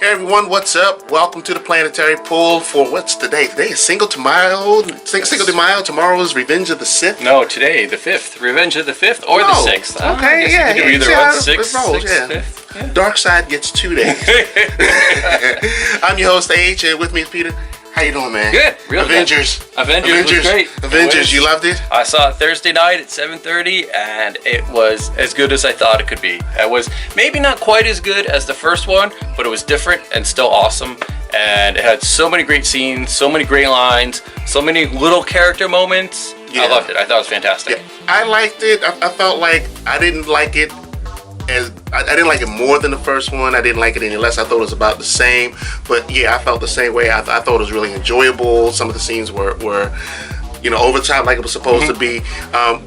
Hey everyone, what's up? Welcome to the Planetary pool for what's today? Today is Cinco de Mayo. Cinco de Mayo. Tomorrow is Revenge of the Sith. No, today, the 5th. Revenge of the 5th or the 6th. Okay, yeah. You can do either one. 6th, yeah. 5th. Yeah. Dark side gets 2 days. I'm your host, H, and with me is Peter. How you doing, man? Good. Real Avengers. Good. Avengers was great. Avengers, you loved it? I saw it Thursday night at 7:30, and it was as good as I thought it could be. It was maybe not quite as good as the first one, but it was different and still awesome. And it had so many great scenes, so many great lines, so many little character moments. Yeah. I loved it. I thought it was fantastic. Yeah. I liked it. I felt like I didn't like it as I didn't like it more than the first one. I didn't like it any less. I thought it was about the same. But yeah, I felt the same way. I thought it was really enjoyable. Some of the scenes were over the top like it was supposed to be.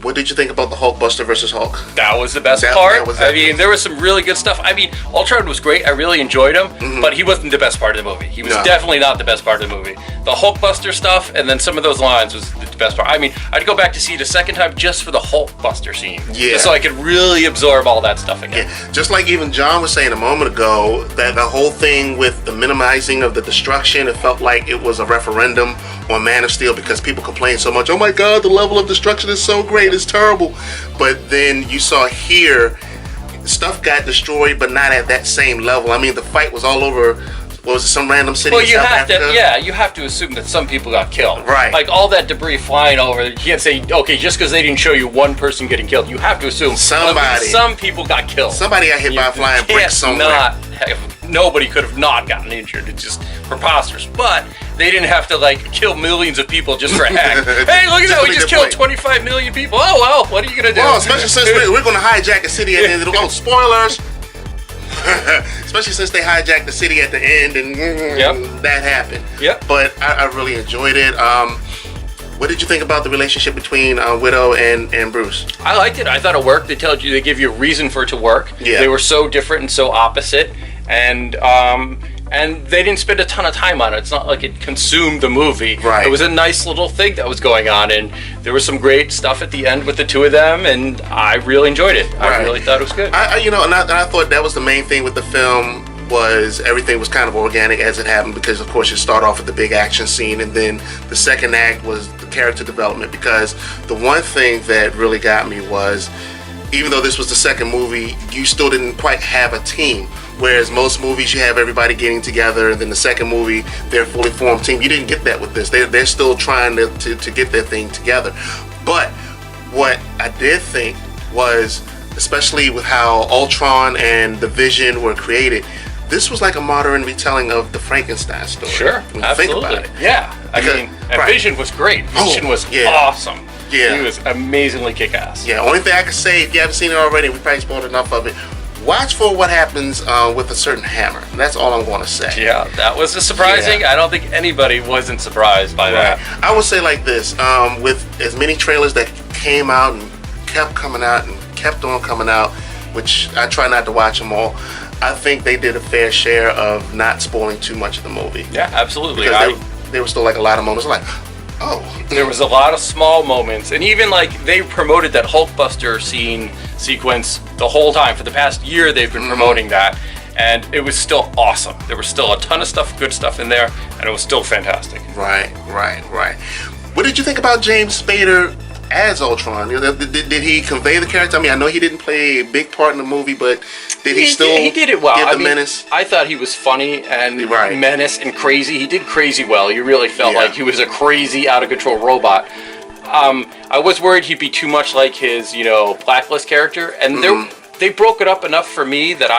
What did you think about the Hulkbuster versus Hulk? That was the best part. I mean, there was some really good stuff. I mean, Ultron was great. I really enjoyed him, but he wasn't the best part of the movie. He was definitely not the best part of the movie. The Hulkbuster stuff and then some of those lines was the best part. I mean, I'd go back to see it a second time just for the Hulkbuster scene. Yeah. Just so I could really absorb all that stuff again. Yeah. Just like even John was saying a moment ago, that the whole thing with the minimizing of the destruction, it felt like it was a referendum on Man of Steel because people complained so much, oh my God, the level of destruction is so great, it's terrible. But then you saw here, stuff got destroyed, but not at that same level. I mean, the fight was all over, what was it, some random city in South Africa? You have to assume that some people got killed. Right. Like all that debris flying over, you can't say, okay, just because they didn't show you one person getting killed. You have to assume some people got killed. Somebody got hit by a flying brick somewhere. Nobody could have not gotten injured. It's just preposterous. But they didn't have to kill millions of people just for a heck. Hey, look at that! We just killed 25 million people. Oh well, what are you gonna do? Well, especially since we're gonna hijack a city at the end of the spoilers. Especially since they hijacked the city at the end and that happened. Yep. But I really enjoyed it. What did you think about the relationship between Widow and Bruce? I liked it. I thought it worked. They give you a reason for it to work. Yeah. They were so different and so opposite, and they didn't spend a ton of time on it. It's not like it consumed the movie. Right. It was a nice little thing that was going on, and there was some great stuff at the end with the two of them, and I really enjoyed it. Right. I really thought it was good. I thought that was the main thing with the film, was everything was kind of organic as it happened, because of course you start off with the big action scene, and then the second act was the character development. Because the one thing that really got me was, even though this was the second movie, you still didn't quite have a team. Whereas most movies, you have everybody getting together, and then the second movie, they're a fully formed team. You didn't get that with this. They're still trying to get their thing together. But what I did think was, especially with how Ultron and the Vision were created, this was like a modern retelling of the Frankenstein story. Sure, when absolutely. Think about it. Yeah, Vision was great. Vision was awesome. Yeah. He was amazingly kick-ass. Yeah, only thing I can say, if you haven't seen it already, we probably spoiled enough of it, watch for what happens with a certain hammer. That's all I'm going to say. Yeah, that was surprising. Yeah. I don't think anybody wasn't surprised by that. I would say like this, with as many trailers that came out and kept coming out and kept on coming out, which I try not to watch them all, I think they did a fair share of not spoiling too much of the movie. Yeah, absolutely. Because there were still a lot of moments like, oh. There was a lot of small moments, and even they promoted that Hulkbuster sequence the whole time. For the past year, they've been promoting that, and it was still awesome. There was still a ton of good stuff in there, and it was still fantastic. Right. What did you think about James Spader as Ultron? Did he convey the character? I mean, I know he didn't play a big part in the movie, but did he still he did it well. Give the menace? I thought he was funny and menace and crazy. He did crazy well. You really felt like he was a crazy, out-of-control robot. I was worried he'd be too much like his, Blacklist character, and they broke it up enough for me that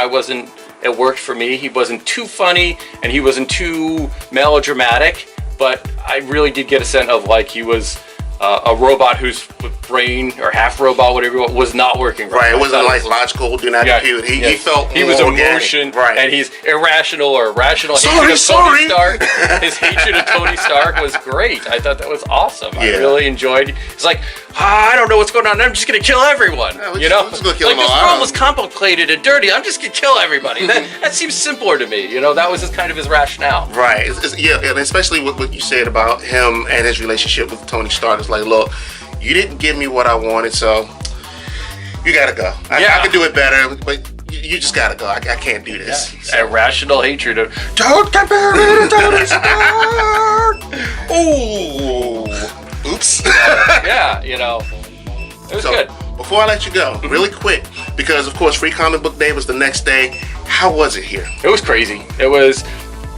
it worked for me. He wasn't too funny, and he wasn't too melodramatic, but I really did get a sense of he was a robot whose brain, or half robot, whatever, was not working right. It wasn't logical, do not compute. He felt he was organic. Emotion, and he's irrational or rational. Sorry. Tony Stark. His hatred of Tony Stark was great. I thought that was awesome. I really enjoyed. It's like, I don't know what's going on. I'm just gonna kill everyone. We're just gonna kill them all. This world was complicated and dirty. I'm just gonna kill everybody. That seems simpler to me. That was kind of his rationale. Right. And especially with what you said about him and his relationship with Tony Stark. It's like, look, you didn't give me what I wanted, so you gotta go. I could do it better, but you just gotta go. I can't do this. Yeah. So. Irrational hatred of don't compare me to Tony Stark. Ooh, oops. Yeah, you know, it was good. Before I let you go, really quick, because of course Free Comic Book Day was the next day. How was it here? It was crazy. It was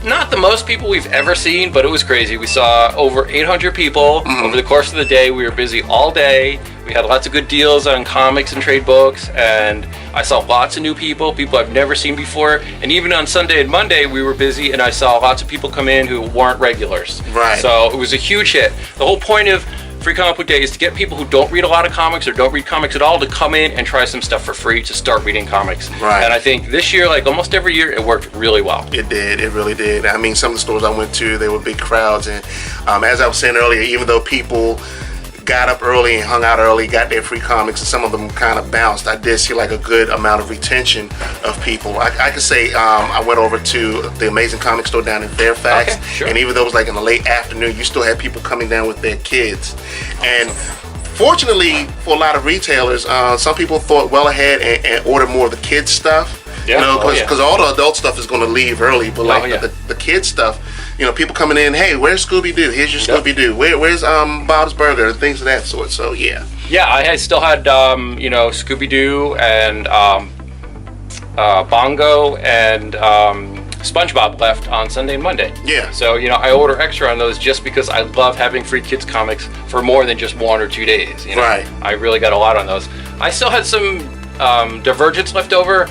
not the most people we've ever seen, but it was crazy. We saw over 800 people over the course of the day. We were busy all day. We had lots of good deals on comics and trade books, and I saw lots of new people I've never seen before. And even on Sunday and Monday, we were busy, and I saw lots of people come in who weren't regulars. Right. So it was a huge hit. The whole point of Free Comic Book Day is to get people who don't read a lot of comics or don't read comics at all to come in and try some stuff for free to start reading comics. Right. And I think this year, like almost every year, it worked really well. It did. It really did. I mean, some of the stores I went to, they were big crowds. And as I was saying earlier, even though people got up early and hung out early, got their free comics, and some of them kind of bounced, I did see like a good amount of retention of people. I could say I went over to the Amazing Comic Store down in Fairfax, okay, sure. And even though it was like in the late afternoon, you still had people coming down with their kids. And fortunately for a lot of retailers, some people thought well ahead and ordered more of the kids stuff. Yeah. You know, because all the adult stuff is going to leave early, but like the kids stuff, you know, people coming in, hey, where's Scooby-Doo? Here's your Scooby-Doo. Where's Bob's Burger and things of that sort. So yeah. Yeah, I still had you know, Scooby-Doo and Bongo and SpongeBob left on Sunday and Monday. Yeah. So, you know, I order extra on those just because I love having free kids comics for more than just 1 or 2 days. You know? Right. I really got a lot on those. I still had some Divergence left over,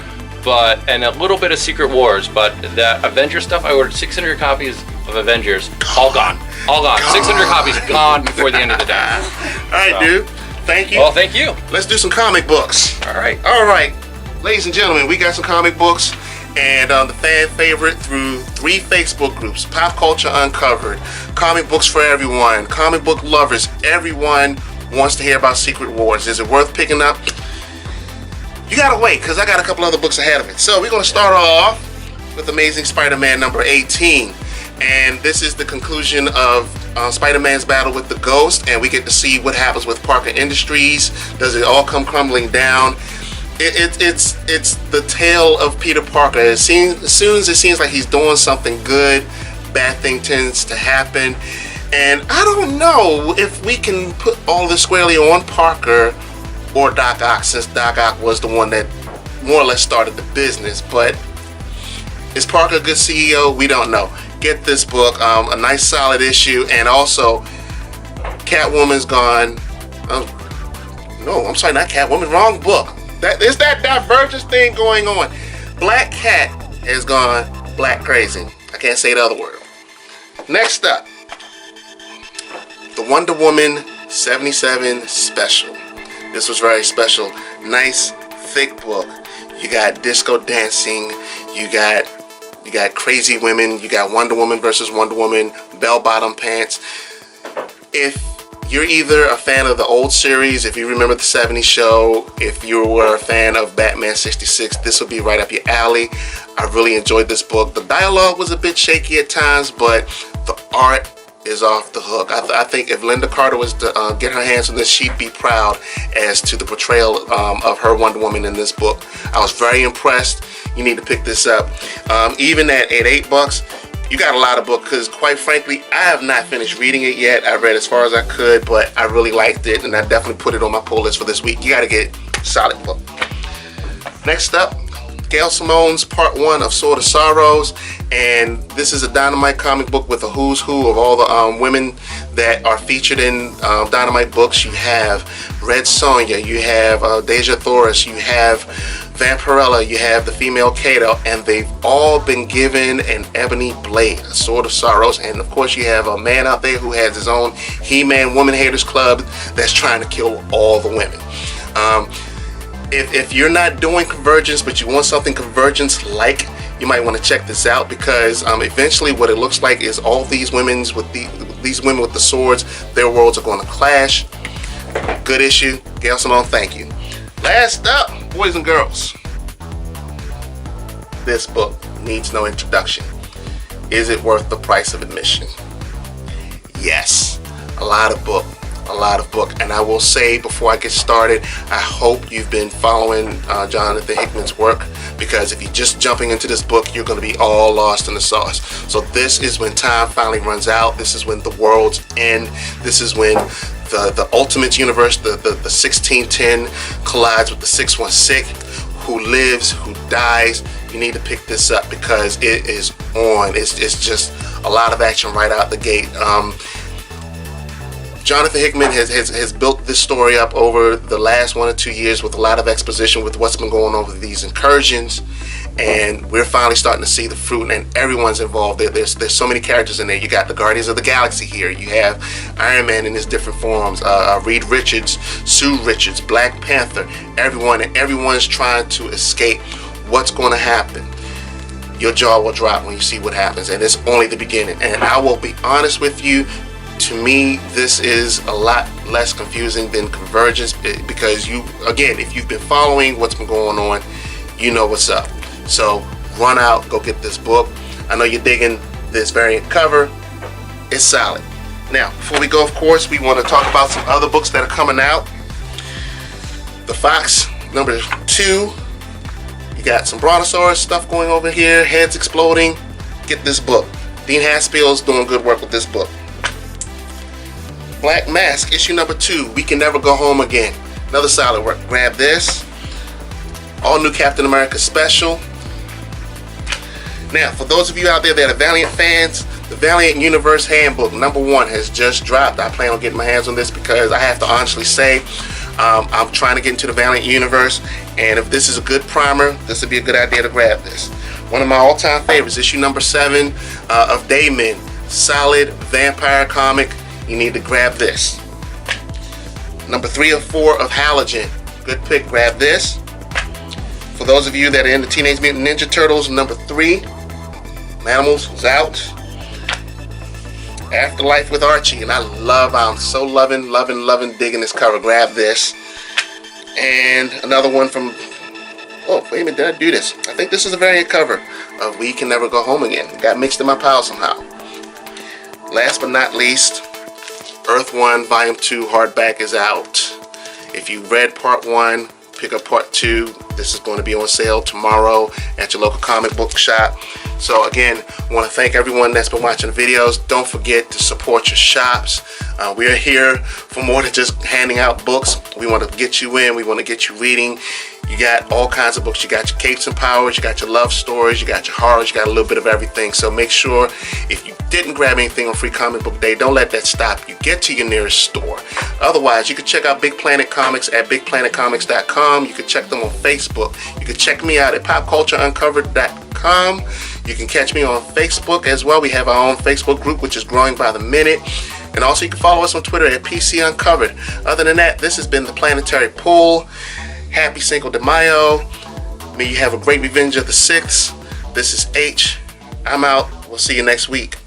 and a little bit of Secret Wars, but that Avengers stuff, I ordered 600 copies of Avengers, all gone. 600 copies gone before the end of the day. All right, dude. Thank you. Well, thank you. Let's do some comic books. All right. Ladies and gentlemen, we got some comic books, and the fan favorite through 3 Facebook groups: Pop Culture Uncovered, Comic Books for Everyone, Comic Book Lovers. Everyone wants to hear about Secret Wars. Is it worth picking up? You gotta wait, because I got a couple other books ahead of it. So we're going to start off with Amazing Spider-Man number 18. And this is the conclusion of Spider-Man's battle with the Ghost, and we get to see what happens with Parker Industries. Does it all come crumbling down? It's the tale of Peter Parker. As soon as it seems like he's doing something good, bad thing tends to happen. And I don't know if we can put all this squarely on Parker or Doc Ock, since Doc Ock was the one that more or less started the business. But is Parker a good CEO? We don't know. Get this book, a nice solid issue, and also Catwoman's gone. No, I'm sorry, not Catwoman, wrong book. There's that Divergence thing going on. Black Cat has gone black crazy. I can't say the other word. Next up, the Wonder Woman 77 special. This was very special. Nice, thick book. You got disco dancing. You got crazy women. You got Wonder Woman versus Wonder Woman, bell-bottom pants. If you're either a fan of the old series, if you remember the 70s show, if you were a fan of Batman 66, this will be right up your alley. I really enjoyed this book. The dialogue was a bit shaky at times, but the art is off the hook. I think if Linda Carter was to get her hands on this, she'd be proud as to the portrayal of her Wonder Woman in this book. I was very impressed. You need to pick this up. Even at $8, you got a lot of books, because quite frankly, I have not finished reading it yet. I read as far as I could, but I really liked it, and I definitely put it on my pull list for this week. You got to get a solid book. Next up, Gail Simone's Part 1 of Sword of Sorrows, and this is a Dynamite comic book with a who's who of all the women that are featured in Dynamite books. You have Red Sonja, you have Deja Thoris, you have Vampirella, you have the female Kato, and they've all been given an ebony blade, a Sword of Sorrows. And of course you have a man out there who has his own He-Man Woman Haters Club that's trying to kill all the women. If you're not doing Convergence, but you want something Convergence-like, you might want to check this out, because eventually what it looks like is all these women with the swords, their worlds are going to clash. Good issue. Gail Simone, thank you. Last up, boys and girls. This book needs no introduction. Is it worth the price of admission? Yes. A lot of book, a lot of book. And I will say before I get started, I hope you've been following Jonathan Hickman's work, because if you're just jumping into this book, you're going to be all lost in the sauce. So this is when time finally runs out. This is when the worlds end. This is when the ultimate universe, the 1610 collides with the 616. Who lives, who dies? You need to pick this up because it is on. It's just a lot of action right out the gate. Jonathan Hickman has built this story up over the last 1 or 2 years with a lot of exposition with what's been going on with these incursions, and we're finally starting to see the fruit, and everyone's involved. There's so many characters in there. You got the Guardians of the Galaxy here. You have Iron Man in his different forms, Reed Richards, Sue Richards, Black Panther, everyone's trying to escape what's going to happen. Your jaw will drop when you see what happens, and it's only the beginning. And I will be honest with you, to me, this is a lot less confusing than Convergence, because again, if you've been following what's been going on, you know what's up. So run out, go get this book. I know you're digging this variant cover. It's solid. Now, before we go, of course, we want to talk about some other books that are coming out. The Fox #2. You got some Brontosaurus stuff going over here, heads exploding. Get this book. Dean Haspel's doing good work with this book. Black Mask, issue #2, We Can Never Go Home Again. Another solid work. Grab this. All new Captain America special. Now, for those of you out there that are Valiant fans, the Valiant Universe Handbook #1 has just dropped. I plan on getting my hands on this because I have to honestly say, I'm trying to get into the Valiant Universe, and if this is a good primer, this would be a good idea to grab this. One of my all-time favorites, issue #7 of Daymon. Solid vampire comic. You need to grab this. #3 or 4 of Halogen. Good pick, grab this. For those of you that are in the Teenage Mutant Ninja Turtles, #3, Animals is out. Afterlife with Archie, and I'm so loving, digging this cover. Grab this. And another one from, oh, wait a minute, did I do this? I think this is a variant cover of We Can Never Go Home Again. It got mixed in my pile somehow. Last but not least, Earth 1 Volume 2 hardback is out. If you read Part 1, pick up Part 2. This is going to be on sale tomorrow at your local comic book shop. So again, I want to thank everyone that's been watching the videos. Don't forget to support your shops. We are here for more than just handing out books. We want to get you in. We want to get you reading. You got all kinds of books. You got your capes and powers, you got your love stories, you got your horrors, you got a little bit of everything. So make sure if you didn't grab anything on Free Comic Book Day, don't let that stop you. Get to your nearest store. Otherwise, you can check out Big Planet Comics at bigplanetcomics.com. You can check them on Facebook. You can check me out at popcultureuncovered.com. You can catch me on Facebook as well. We have our own Facebook group, which is growing by the minute. And also you can follow us on Twitter at PC Uncovered. Other than that, this has been the Planetary Pool. Happy Cinco de Mayo. May you have a great Revenge of the 6th. This is H. I'm out. We'll see you next week.